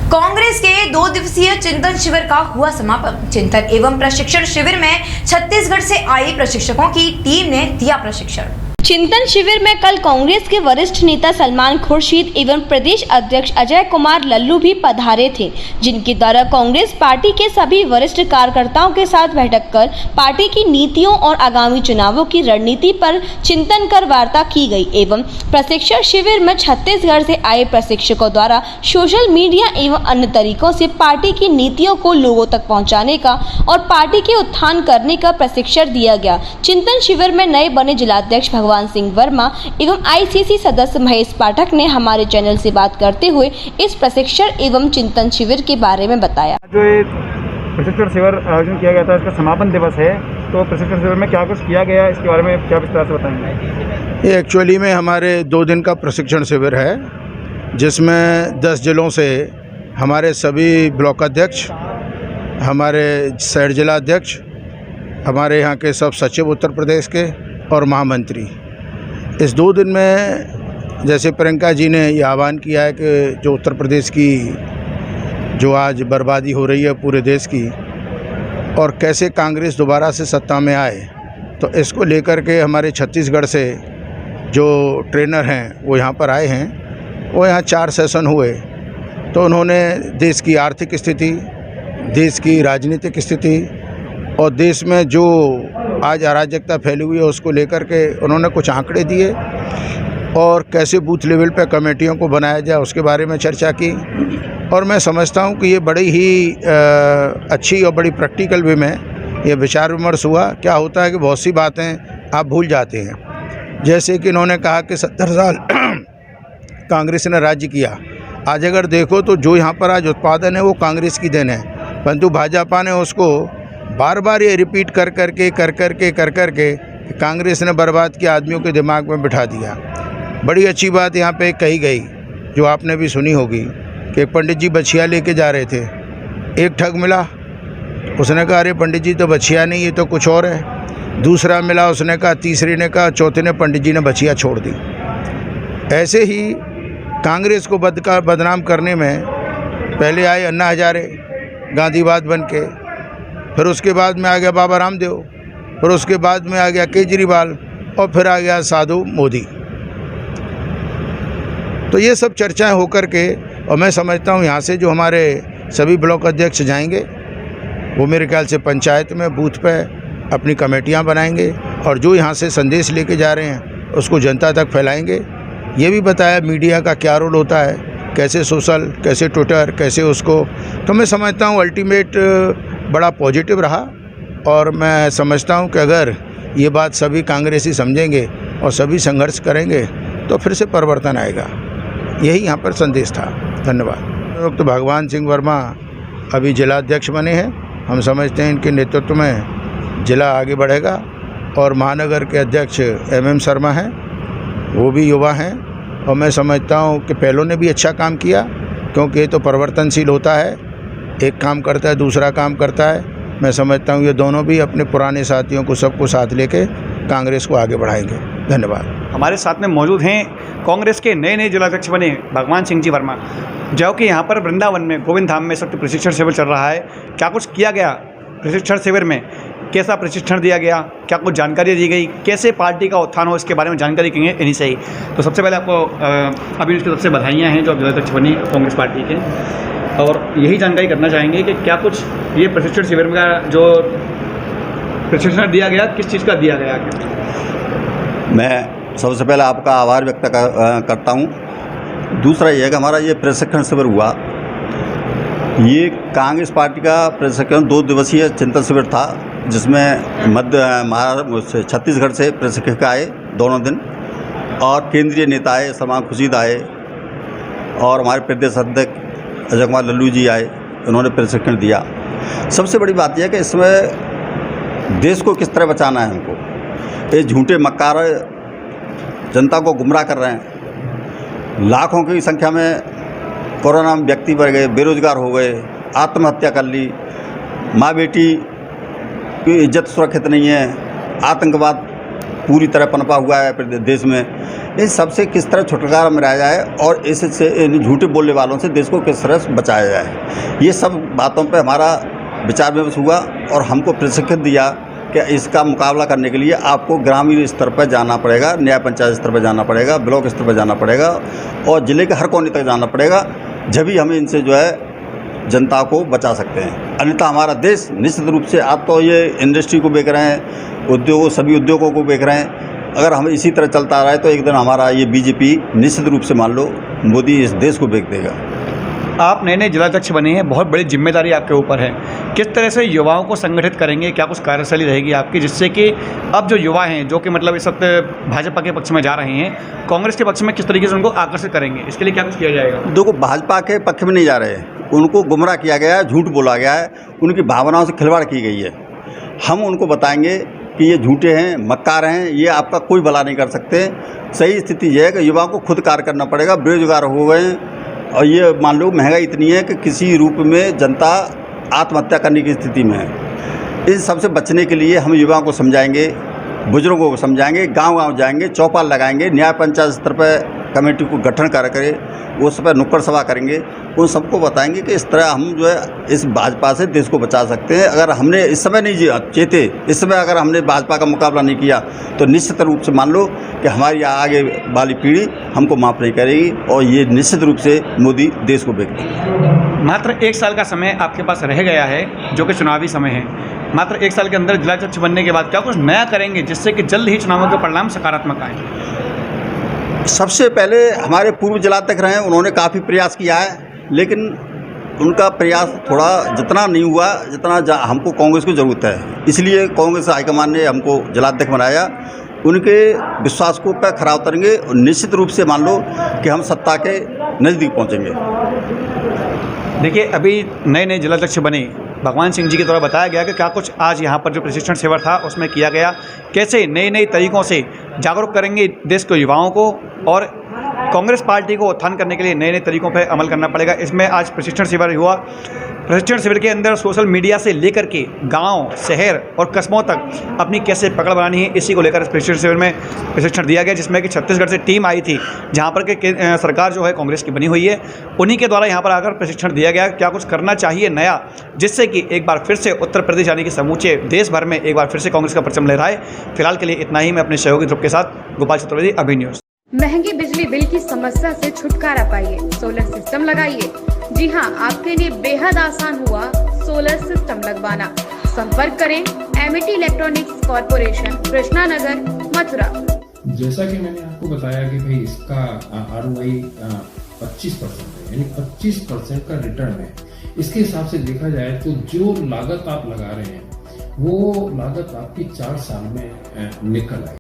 कांग्रेस के 2 दिवसीय चिंतन शिविर का हुआ समापन। चिंतन एवं प्रशिक्षण शिविर में छत्तीसगढ़ से आई प्रशिक्षकों की टीम ने दिया प्रशिक्षण। चिंतन शिविर में कल कांग्रेस के वरिष्ठ नेता सलमान खुर्शीद एवं प्रदेश अध्यक्ष अजय कुमार लल्लू भी पधारे थे, जिनके द्वारा कांग्रेस पार्टी के सभी वरिष्ठ कार्यकर्ताओं के साथ बैठक कर पार्टी की नीतियों और आगामी चुनावों की रणनीति पर चिंतन कर वार्ता की गई। एवं प्रशिक्षण शिविर में छत्तीसगढ़ से आए प्रशिक्षकों द्वारा सोशल मीडिया एवं अन्य तरीकों से पार्टी की नीतियों को लोगों तक पहुँचाने का और पार्टी के उत्थान करने का प्रशिक्षण दिया गया। चिंतन शिविर में नए बने जिलाध्यक्ष भगवान सिंह वर्मा एवं आईसीसी सदस्य महेश पाठक ने हमारे चैनल से बात करते हुए इस प्रशिक्षण एवं चिंतन शिविर के बारे में बताया। जो ये प्रशिक्षण शिविर आयोजन किया गया था, इसका समापन दिवस है, तो प्रशिक्षण शिविर में क्या कुछ किया गया, इसके बारे में क्या विस्तार से बताएंगे? ये एक्चुअली में हमारे 2 दिन का प्रशिक्षण शिविर है, जिसमें 10 जिलों से हमारे सभी ब्लॉक अध्यक्ष, हमारे शहर जिला अध्यक्ष, हमारे यहाँ के सब सचिव उत्तर प्रदेश के और महामंत्री इस 2 दिन में, जैसे प्रियंका जी ने ये आह्वान किया है कि जो उत्तर प्रदेश की जो आज बर्बादी हो रही है पूरे देश की, और कैसे कांग्रेस दोबारा से सत्ता में आए, तो इसको लेकर के हमारे छत्तीसगढ़ से जो ट्रेनर हैं वो यहाँ पर आए हैं। वो यहाँ 4 सेशन हुए, तो उन्होंने देश की आर्थिक स्थिति, देश की राजनीतिक स्थिति और देश में जो आज अराजकता फैली हुई है उसको लेकर के उन्होंने कुछ आंकड़े दिए, और कैसे बूथ लेवल पे कमेटियों को बनाया जाए उसके बारे में चर्चा की। और मैं समझता हूँ कि ये बड़ी ही अच्छी और बड़ी प्रैक्टिकल वे में ये विचार विमर्श हुआ। क्या होता है कि बहुत सी बातें आप भूल जाते हैं, जैसे कि इन्होंने कहा कि 70 साल कांग्रेस ने राज्य किया। आज अगर देखो तो जो यहाँ पर आज उत्पादन है वो कांग्रेस की देन है, परंतु भाजपा ने उसको बार बार ये रिपीट कर करके कांग्रेस ने बर्बाद किया, आदमियों के दिमाग में बिठा दिया। बड़ी अच्छी बात यहाँ पे कही गई, जो आपने भी सुनी होगी, कि एक पंडित जी बछिया लेके जा रहे थे, एक ठग मिला, उसने कहा अरे पंडित जी तो बछिया नहीं, ये तो कुछ और है। दूसरा मिला, उसने कहा, तीसरे ने कहा, चौथे ने, पंडित जी ने बछिया छोड़ दी। ऐसे ही कांग्रेस को बदनाम करने में पहले आए अन्ना हजारे गांधीवाद बन के, फिर उसके बाद में आ गया बाबा रामदेव, फिर उसके बाद में आ गया केजरीवाल, और फिर आ गया साधु मोदी। तो ये सब चर्चाएं होकर के, और मैं समझता हूँ यहाँ से जो हमारे सभी ब्लॉक अध्यक्ष जाएंगे वो मेरे ख्याल से पंचायत में बूथ पे अपनी कमेटियाँ बनाएंगे, और जो यहाँ से संदेश लेके जा रहे हैं उसको जनता तक फैलाएंगे। ये भी बताया मीडिया का क्या रोल होता है, कैसे सोशल, कैसे ट्विटर, कैसे उसको। तो मैं समझता हूँ अल्टीमेट बड़ा पॉजिटिव रहा, और मैं समझता हूँ कि अगर ये बात सभी कांग्रेसी समझेंगे और सभी संघर्ष करेंगे तो फिर से परिवर्तन आएगा। यही यहाँ पर संदेश था। धन्यवाद। तो भगवान सिंह वर्मा अभी जिलाध्यक्ष बने हैं, हम समझते हैं इनके नेतृत्व में जिला आगे बढ़ेगा। और महानगर के अध्यक्ष MM शर्मा हैं, वो भी युवा हैं, और मैं समझता हूँ कि पहलों ने भी अच्छा काम किया, क्योंकि ये तो परिवर्तनशील होता है, एक काम करता है दूसरा काम करता है। मैं समझता हूँ ये दोनों भी अपने पुराने साथियों को सबको साथ लेके कांग्रेस को आगे बढ़ाएंगे। धन्यवाद। हमारे साथ में मौजूद हैं कांग्रेस के नए जिलाध्यक्ष बने भगवान सिंह जी वर्मा, जो कि यहाँ पर वृंदावन में गोविंद धाम में इस वक्त प्रशिक्षण शिविर चल रहा है। क्या कुछ किया गया प्रशिक्षण शिविर में, कैसा प्रशिक्षण दिया गया, क्या कुछ जानकारी दी गई, कैसे पार्टी का उत्थान हो, इसके बारे में जानकारी करेंगे इन्हीं से ही। तो सबसे पहले आपको अभी उसकी तरफ से बधाइयाँ हैं जो आप जिलाध्यक्ष बनी कांग्रेस पार्टी के, और यही जानकारी करना चाहेंगे कि क्या कुछ ये प्रशिक्षण शिविर में का जो प्रशिक्षण दिया गया, किस चीज़ का दिया गया? मैं सबसे पहले आपका आभार व्यक्त करता हूँ। दूसरा ये है कि हमारा ये प्रशिक्षण शिविर हुआ, ये कांग्रेस पार्टी का प्रशिक्षण 2 दिवसीय चिंतन शिविर था, जिसमें महाराष्ट्र छत्तीसगढ़ से प्रशिक्षक आए दोनों दिन, और केंद्रीय नेता आए, सलमान खुर्शीद आए, और हमारे प्रदेश अध्यक्ष अजय कुमार लल्लू जी आए, उन्होंने प्रशिक्षण दिया। सबसे बड़ी बात यह है कि इसमें देश को किस तरह बचाना है हमको। ये झूठे मक्कार जनता को गुमराह कर रहे हैं। लाखों की संख्या में कोरोना में व्यक्ति बढ़ गए, बेरोजगार हो गए, आत्महत्या कर ली, माँ बेटी की इज्जत सुरक्षित नहीं है, आतंकवाद पूरी तरह पनपा हुआ है देश में, इन सबसे किस तरह छुटकारा मिलाया जाए और इससे इन झूठे बोलने वालों से देश को किस तरह से बचाया जाए, ये सब बातों पर हमारा विचार विमर्श हुआ और हमको प्रशिक्षण दिया कि इसका मुकाबला करने के लिए आपको ग्रामीण स्तर पर जाना पड़ेगा, न्याय पंचायत स्तर पर जाना पड़ेगा, ब्लॉक स्तर पर जाना पड़ेगा और ज़िले के हर कोने तक जाना पड़ेगा, जब भी हम इनसे जो है जनता को बचा सकते हैं। अन्यथा हमारा देश निश्चित रूप से, आप तो ये इंडस्ट्री को बेच रहे हैं, उद्योगों सभी उद्योगों को बेच रहे हैं, अगर हम इसी तरह चलता रहे तो एक दिन हमारा ये बीजेपी निश्चित रूप से मान लो मोदी इस देश को बेच देगा। आप नए नए जिलाध्यक्ष बने हैं, बहुत बड़ी जिम्मेदारी आपके ऊपर है। किस तरह से युवाओं को संगठित करेंगे, क्या कुछ कार्यशैली रहेगी आपकी, जिससे कि अब जो युवा हैं जो कि मतलब इस वक्त भाजपा के पक्ष में जा रहे हैं, कांग्रेस के पक्ष में किस तरीके से उनको आकर्षित करेंगे, इसके लिए क्या कुछ किया जाएगा? देखो, भाजपा के पक्ष में नहीं जा रहे, उनको गुमराह किया गया है, झूठ बोला गया है, उनकी भावनाओं से खिलवाड़ की गई है। हम उनको बताएंगे कि ये झूठे हैं, मक्कार हैं, ये आपका कोई भला नहीं कर सकते। सही स्थिति यह है कि युवाओं को खुद कार्य करना पड़ेगा, बेरोजगार हो गए हैं और ये मान लो महंगाई इतनी है कि किसी रूप में जनता आत्महत्या करने की स्थिति में है। इन सबसे बचने के लिए हम युवाओं को समझाएंगे, बुजुर्गों को समझाएंगे, गांव-गांव जाएंगे, चौपाल लगाएंगे, न्याय पंचायत स्तर पर कमेटी को गठन करें, उस पर नुक्कड़ सभा करेंगे, उन सबको बताएंगे कि इस तरह हम जो है इस भाजपा से देश को बचा सकते हैं। अगर हमने इस समय नहीं चेते, इस समय अगर हमने भाजपा का मुकाबला नहीं किया तो निश्चित रूप से मान लो कि हमारी आगे वाली पीढ़ी हमको माफ़ नहीं करेगी और ये निश्चित रूप से मोदी देश को बेच देगा। मात्र 1 साल का समय आपके पास रह गया है, जो कि चुनावी समय है। मात्र 1 साल के अंदर जिलाध्यक्ष बनने के बाद क्या कुछ नया करेंगे जिससे कि जल्द ही चुनावों के परिणाम सकारात्मक आए? सबसे पहले हमारे पूर्व जिलाध्यक्ष रहे, उन्होंने काफ़ी प्रयास किया है, लेकिन उनका प्रयास थोड़ा जितना नहीं हुआ जितना हमको कांग्रेस को ज़रूरत है, इसलिए कांग्रेस हाईकमान ने हमको जिलाध्यक्ष बनाया। उनके विश्वास को पर खरा उतरेंगे और निश्चित रूप से मान लो कि हम सत्ता के नज़दीक पहुंचेंगे। देखिए, अभी नए नए जिलाध्यक्ष बने भगवान सिंह जी के द्वारा बताया गया कि क्या कुछ आज यहाँ पर जो प्रशिक्षण शिविर था उसमें किया गया, कैसे नए नए तरीक़ों से जागरूक करेंगे देश के युवाओं को और कांग्रेस पार्टी को उत्थान करने के लिए नए नए तरीक़ों पर अमल करना पड़ेगा। इसमें आज प्रशिक्षण शिविर हुआ। प्रशिक्षण शिविर के अंदर सोशल मीडिया से लेकर के गांव, शहर और कस्बों तक अपनी कैसे पकड़ बनानी है, इसी को लेकर इस प्रशिक्षण शिविर में प्रशिक्षण दिया गया, जिसमें कि छत्तीसगढ़ से टीम आई थी, जहां पर के सरकार जो है कांग्रेस की बनी हुई है, उन्हीं के द्वारा यहां पर आकर प्रशिक्षण दिया गया। क्या कुछ करना चाहिए नया, जिससे कि एक बार फिर से उत्तर प्रदेश यानी कि समूचे देश भर में एक बार फिर से कांग्रेस का परचम लहराए। फिलहाल के लिए इतना ही। मैं अपने सहयोगी ध्रुव के साथ गोपाल चतुर्वेदी, अभी न्यूज़। महंगी बिजली बिल की समस्या से छुटकारा पाइए, सोलर सिस्टम लगाइए। जी हां, आपके लिए बेहद आसान हुआ सोलर सिस्टम लगवाना। संपर्क करें Amity electronics corporation, Krishna Nagar, Mathura. जैसा कि मैंने आपको बताया कि भाई इसका ROI 25% है, यानी 25% का रिटर्न है। इसके हिसाब से देखा जाए तो जो लागत आप लगा रहे हैं वो लागत आपकी 4 साल में निकल आए।